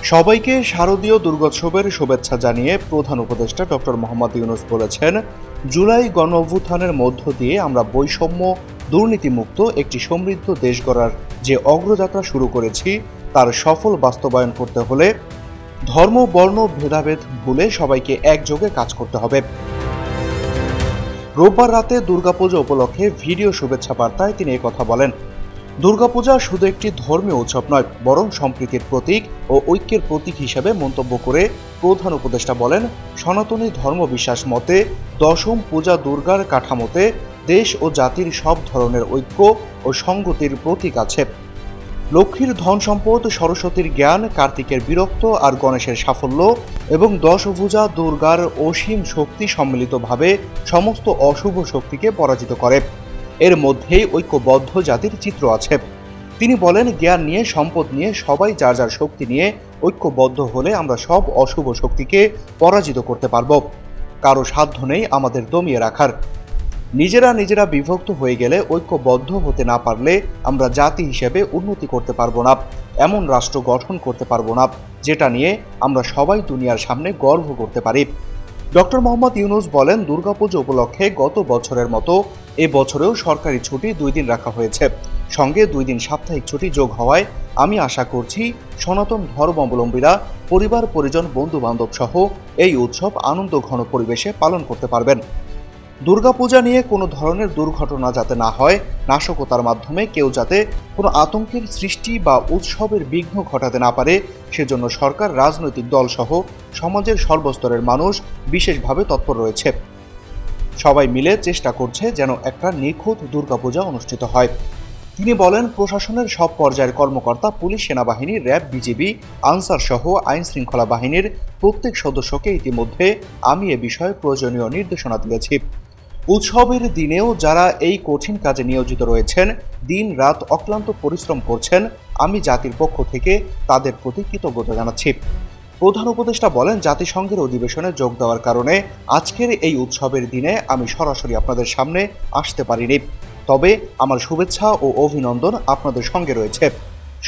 সবাইকে শারদীয় দুর্গোৎসবের শুভেচ্ছা জানিয়ে প্রধান উপদেষ্টা ডক্টর মোহাম্মদ ইউনূস বলেছেন, জুলাই গণঅভ্যুত্থানের মধ্য দিয়ে আমরা বৈষম্য দুর্নীতিমুক্ত একটি সমৃদ্ধ দেশ গড়ার যে অগ্রযাত্রা শুরু করেছি তার সফল বাস্তবায়ন করতে হলে ধর্ম বর্ণ ভেদাভেদ ভুলে সবাইকে একযোগে কাজ করতে হবে। রোববার রাতে দুর্গাপূজা উপলক্ষে ভিডিও শুভেচ্ছা বার্তায় তিনি একথা বলেন। দুর্গাপূজা শুধু একটি ধর্মীয় উৎসব নয়, বরং সম্প্রীতির প্রতীক ও ঐক্যের প্রতীক হিসেবে মন্তব্য করে প্রধান উপদেষ্টা বলেন, সনাতনী ধর্মবিশ্বাস মতে দশম পূজা দুর্গার কাঠামোতে দেশ ও জাতির সব ধরনের ঐক্য ও সংগতির প্রতীক আছে। লক্ষ্মীর ধন সম্পদ, সরস্বতীর জ্ঞান, কার্তিকের বীরত্ব আর গণেশের সাফল্য এবং দশভুজা দুর্গার অসীম শক্তি সম্মিলিতভাবে সমস্ত অশুভ শক্তিকে পরাজিত করে। এর মধ্যেই ঐক্যবদ্ধ জাতির চিত্র আছে। তিনি বলেন, জ্ঞান নিয়ে, সম্পদ নিয়ে সবাই যার যার শক্তি নিয়ে ঐক্যবদ্ধ হলে আমরা সব অশুভ শক্তিকে পরাজিত করতে পারব। কারো সাধ্য নেই আমাদের দমিয়ে রাখার। নিজেরা বিভক্ত হয়ে গেলে, ঐক্যবদ্ধ হতে না পারলে আমরা জাতি হিসেবে উন্নতি করতে পারবো না, এমন রাষ্ট্র গঠন করতে পারবো না যেটা নিয়ে আমরা সবাই দুনিয়ার সামনে গর্ব করতে পারি। ডক্টর মোহাম্মদ ইউনূস বলেন, দুর্গাপুজো উপলক্ষে গত বছরের মতো এ বছরেও সরকারি ছুটি 2 দিন রাখা হয়েছে। সঙ্গে 2 দিন সাপ্তাহিক ছুটি যোগ হওয়ায় আমি আশা করছি সনাতন ধর্মাবলম্বীরা পরিবার পরিজন বন্ধু বান্ধব সহ এই উৎসব আনন্দ ঘন পরিবেশে পালন করতে পারবেন। দুর্গাপূজা নিয়ে কোনো ধরনের দুর্ঘটনা যাতে না হয়, নাশকতার মাধ্যমে কেউ যাতে কোনো আতঙ্কের সৃষ্টি বা উৎসবের বিঘ্ন ঘটাতে না পারে, সেজন্য সরকার, রাজনৈতিক দল সহ সমাজের সর্বস্তরের মানুষ বিশেষভাবে তৎপর রয়েছে। সবাই মিলে চেষ্টা করছে যেন একটা নিখুঁত দুর্গাপূজা অনুষ্ঠিত হয়। তিনি বলেন, প্রশাসনের সব পর্যায়ের কর্মকর্তা, পুলিশ, সেনাবাহিনী, র্যাব, বিজিবি, আনসার সহ আইন শৃঙ্খলা বাহিনীর প্রত্যেক সদস্যকে ইতিমধ্যে আমি এ বিষয়ে প্রয়োজনীয় নির্দেশনা দিয়েছি। উৎসবের দিনেও যারা এই কঠিন কাজে নিয়োজিত রয়েছেন, দিন রাত অক্লান্ত পরিশ্রম করছেন, আমি জাতির পক্ষ থেকে তাদের প্রতি কৃতজ্ঞতা জানাচ্ছি। প্রধান উপদেষ্টা বলেন, জাতিসংঘের অধিবেশনে যোগ দেওয়ার কারণে আজকের এই উৎসবের দিনে আমি সরাসরি আপনাদের সামনে আসতে পারিনি, তবে আমার শুভেচ্ছা ও অভিনন্দন আপনাদের সঙ্গে রয়েছে।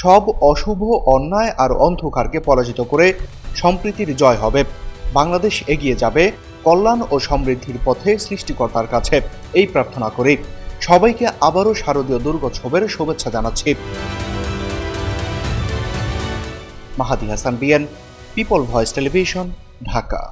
সব অশুভ, অন্যায় আর অন্ধকারকে পরাজিত করে সম্প্রীতির জয় হবে। বাংলাদেশ এগিয়ে যাবে কল্যাণ ও সমৃদ্ধির পথে সৃষ্টিকর্তার কাছে, এই প্রার্থনা করি। সবাইকে আবারও শারদীয় দুর্গোৎসবের শুভেচ্ছা জানাচ্ছি। Mahadi Hasan BN, people voice television, Dhaka.